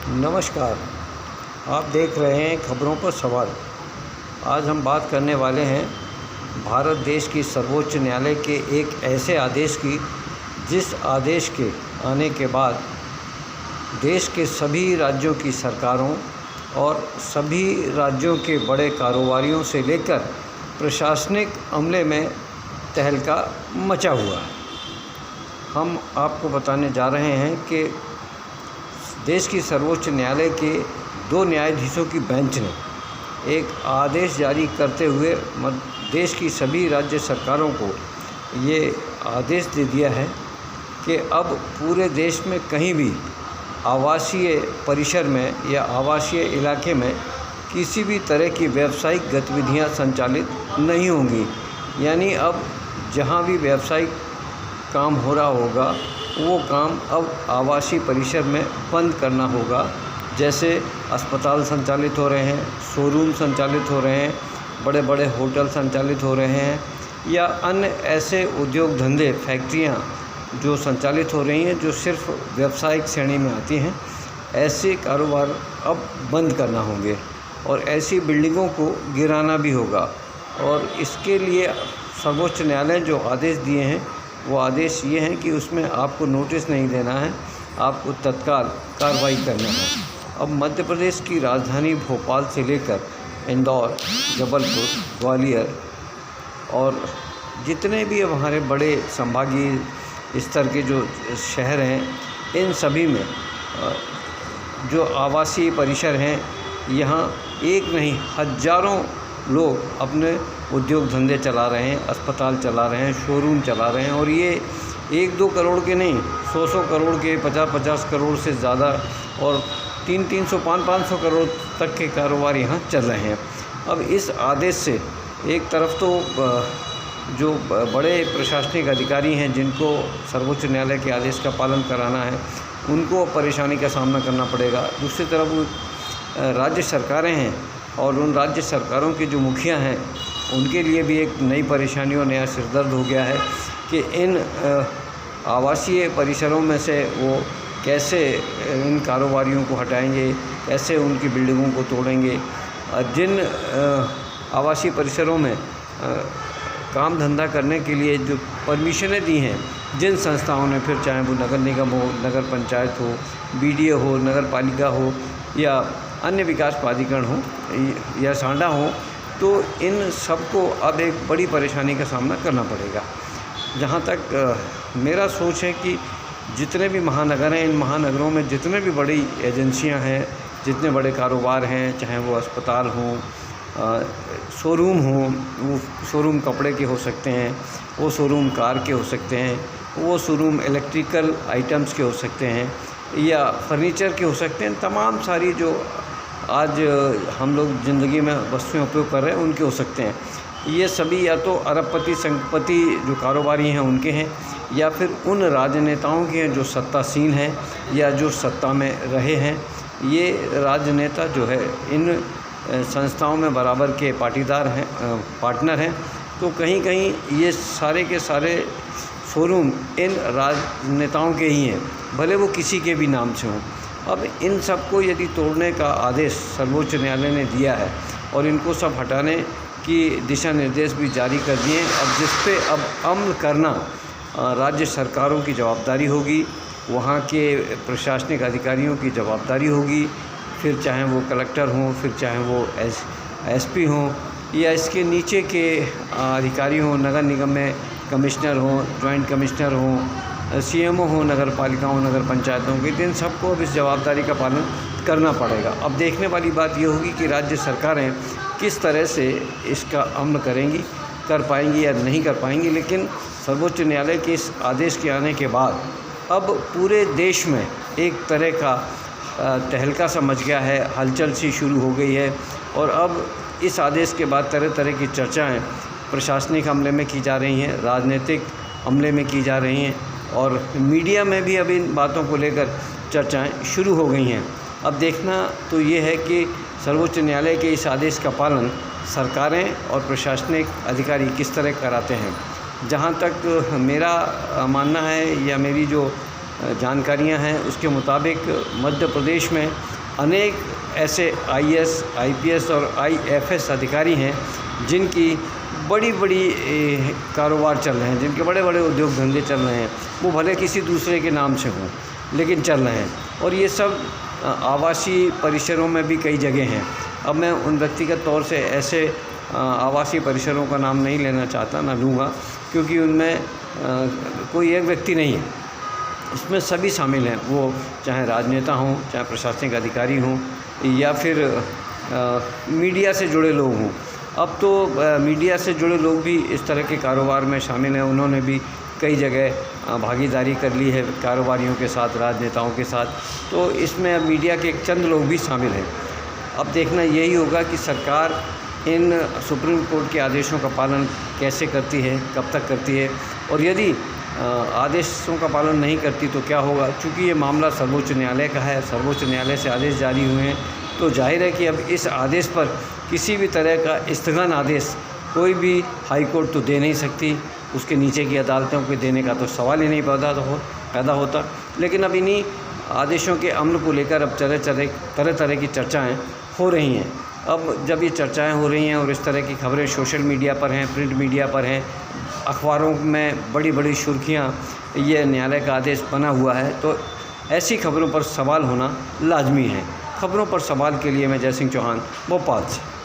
नमस्कार। आप देख रहे हैं खबरों पर सवाल। आज हम बात करने वाले हैं भारत देश की सर्वोच्च न्यायालय के एक ऐसे आदेश की, जिस आदेश के आने के बाद देश के सभी राज्यों की सरकारों और सभी राज्यों के बड़े कारोबारियों से लेकर प्रशासनिक अमले में तहलका मचा हुआ है। हम आपको बताने जा रहे हैं कि देश की सर्वोच्च न्यायालय के 2 न्यायाधीशों की बेंच ने एक आदेश जारी करते हुए देश की सभी राज्य सरकारों को ये आदेश दे दिया है कि अब पूरे देश में कहीं भी आवासीय परिसर में या आवासीय इलाके में किसी भी तरह की व्यावसायिक गतिविधियां संचालित नहीं होंगी। यानी अब जहां भी व्यावसायिक काम हो रहा होगा वो काम अब आवासीय परिसर में बंद करना होगा। जैसे अस्पताल संचालित हो रहे हैं, शोरूम संचालित हो रहे हैं, बड़े बड़े होटल संचालित हो रहे हैं या अन्य ऐसे उद्योग धंधे, फैक्ट्रियां जो संचालित हो रही हैं जो सिर्फ व्यावसायिक श्रेणी में आती हैं, ऐसे कारोबार अब बंद करना होंगे और ऐसी बिल्डिंगों को गिराना भी होगा। और इसके लिए सर्वोच्च न्यायालय जो आदेश दिए हैं वो आदेश ये हैं कि उसमें आपको नोटिस नहीं देना है, आपको तत्काल कार्रवाई करना है। अब मध्य प्रदेश की राजधानी भोपाल से लेकर इंदौर, जबलपुर, ग्वालियर और जितने भी अब हमारे बड़े संभागीय स्तर के जो शहर हैं, इन सभी में जो आवासीय परिसर हैं, यहाँ एक नहीं हज़ारों लोग अपने उद्योग धंधे चला रहे हैं, अस्पताल चला रहे हैं, शोरूम चला रहे हैं और ये 1-2 करोड़ के नहीं, 100 करोड़ के, 50-50 करोड़ से ज़्यादा और 300, 500 करोड़ तक के कारोबार यहाँ चल रहे हैं। अब इस आदेश से एक तरफ तो जो बड़े प्रशासनिक अधिकारी हैं जिनको सर्वोच्च न्यायालय के आदेश का पालन कराना है, उनको परेशानी का सामना करना पड़ेगा। दूसरी तरफ राज्य सरकारें हैं और उन राज्य सरकारों के जो मुखिया हैं उनके लिए भी एक नई परेशानी और नया सिरदर्द हो गया है कि इन आवासीय परिसरों में से वो कैसे इन कारोबारियों को हटाएंगे, कैसे उनकी बिल्डिंगों को तोड़ेंगे। जिन आवासीय परिसरों में काम धंधा करने के लिए जो परमिशनें दी हैं जिन संस्थाओं ने, फिर चाहे वो नगर निगम हो, नगर पंचायत हो, बीडीए हो, नगर पालिका हो या अन्य विकास प्राधिकरण हो या सांडा हो, तो इन सबको अब एक बड़ी परेशानी का सामना करना पड़ेगा। जहाँ तक मेरा सोच है कि जितने भी महानगर हैं, इन महानगरों में जितने भी बड़ी एजेंसियां हैं, जितने बड़े कारोबार हैं, चाहे वो अस्पताल हों, शोरूम हों, वो शोरूम कपड़े के हो सकते हैं, वो शोरूम कार के हो सकते हैं, वो शोरूम इलेक्ट्रिकल आइटम्स के हो सकते हैं या फर्नीचर के हो सकते हैं। तमाम सारी जो आज हम लोग ज़िंदगी में वस्तुएं उपयोग कर रहे हैं उनके हो सकते हैं। ये सभी या तो अरबपति संपत्ति जो कारोबारी हैं उनके हैं या फिर उन राजनेताओं के हैं जो सत्तासीन हैं या जो सत्ता में रहे हैं। ये राजनेता जो है इन संस्थाओं में बराबर के पाटीदार हैं, पार्टनर हैं। तो कहीं कहीं ये सारे के सारे शोरूम इन राजनेताओं के ही हैं, भले वो किसी के भी नाम से हों। अब इन सबको यदि तोड़ने का आदेश सर्वोच्च न्यायालय ने दिया है और इनको सब हटाने की दिशा निर्देश भी जारी कर दिए हैं। अब जिस पे अब अमल करना राज्य सरकारों की जवाबदारी होगी, वहाँ के प्रशासनिक अधिकारियों की जवाबदारी होगी, फिर चाहे वो कलेक्टर हों, फिर चाहे वो एसपी हों या इसके नीचे के अधिकारी हों, नगर निगम में कमिश्नर हों, जॉइंट कमिश्नर हों, सीएमओ हो, नगर पालिकाओं, नगर पंचायतों के, इन सबको अब इस जवाबदारी का पालन करना पड़ेगा। अब देखने वाली बात ये होगी कि राज्य सरकारें किस तरह से इसका अमल करेंगी, कर पाएंगी या नहीं कर पाएंगी। लेकिन सर्वोच्च न्यायालय के इस आदेश के आने के बाद अब पूरे देश में एक तरह का तहलका सा मच गया है, हलचल सी शुरू हो गई है और अब इस आदेश के बाद तरह तरह की चर्चाएँ प्रशासनिक अमले में की जा रही हैं, राजनीतिक अमले में की जा रही हैं और मीडिया में भी अब इन बातों को लेकर चर्चाएं शुरू हो गई हैं। अब देखना तो ये है कि सर्वोच्च न्यायालय के इस आदेश का पालन सरकारें और प्रशासनिक अधिकारी किस तरह कराते हैं। जहाँ तक मेरा मानना है या मेरी जो जानकारियां हैं उसके मुताबिक मध्य प्रदेश में अनेक ऐसे IAS, IPS और IFS अधिकारी हैं जिनकी बड़ी बड़ी कारोबार चल रहे हैं, जिनके बड़े बड़े उद्योग धंधे चल रहे हैं, वो भले किसी दूसरे के नाम से हों लेकिन चल रहे हैं। और ये सब आवासीय परिसरों में भी कई जगह हैं। अब मैं उन व्यक्तिगत तौर से ऐसे आवासीय परिसरों का नाम नहीं लेना चाहता, ना लूँगा, क्योंकि उनमें कोई एक व्यक्ति नहीं है, इसमें सभी शामिल हैं, वो चाहे राजनेता हों, चाहे प्रशासनिक अधिकारी हों, या फिर मीडिया से जुड़े लोग हों। अब तो मीडिया से जुड़े लोग भी इस तरह के कारोबार में शामिल हैं। उन्होंने भी कई जगह भागीदारी कर ली है कारोबारियों के साथ, राजनेताओं के साथ। तो इसमें अब मीडिया के चंद लोग भी शामिल हैं। अब देखना यही होगा कि सरकार इन सुप्रीम कोर्ट के आदेशों का पालन कैसे करती है, कब तक करती है, और यदि आदेशों का पालन नहीं करती तो क्या होगा। चूँकि ये मामला सर्वोच्च न्यायालय का है, सर्वोच्च न्यायालय से आदेश जारी हुए हैं, तो जाहिर है कि अब इस आदेश पर किसी भी तरह का स्थगन आदेश कोई भी हाई कोर्ट तो दे नहीं सकती, उसके नीचे की अदालतों को देने का तो सवाल ही नहीं पैदा होता। लेकिन अब इन्हीं आदेशों के अमल को लेकर अब तरह तरह की चर्चाएँ हो रही हैं। अब जब ये चर्चाएँ हो रही हैं और इस तरह की खबरें सोशल मीडिया पर हैं, प्रिंट मीडिया पर हैं, अखबारों में बड़ी बड़ी सुर्खियाँ ये न्यायालय का आदेश बना हुआ है, तो ऐसी खबरों पर सवाल होना लाजमी है। खबरों पर सवाल के लिए मैं जय सिंह चौहान, भोपाल से।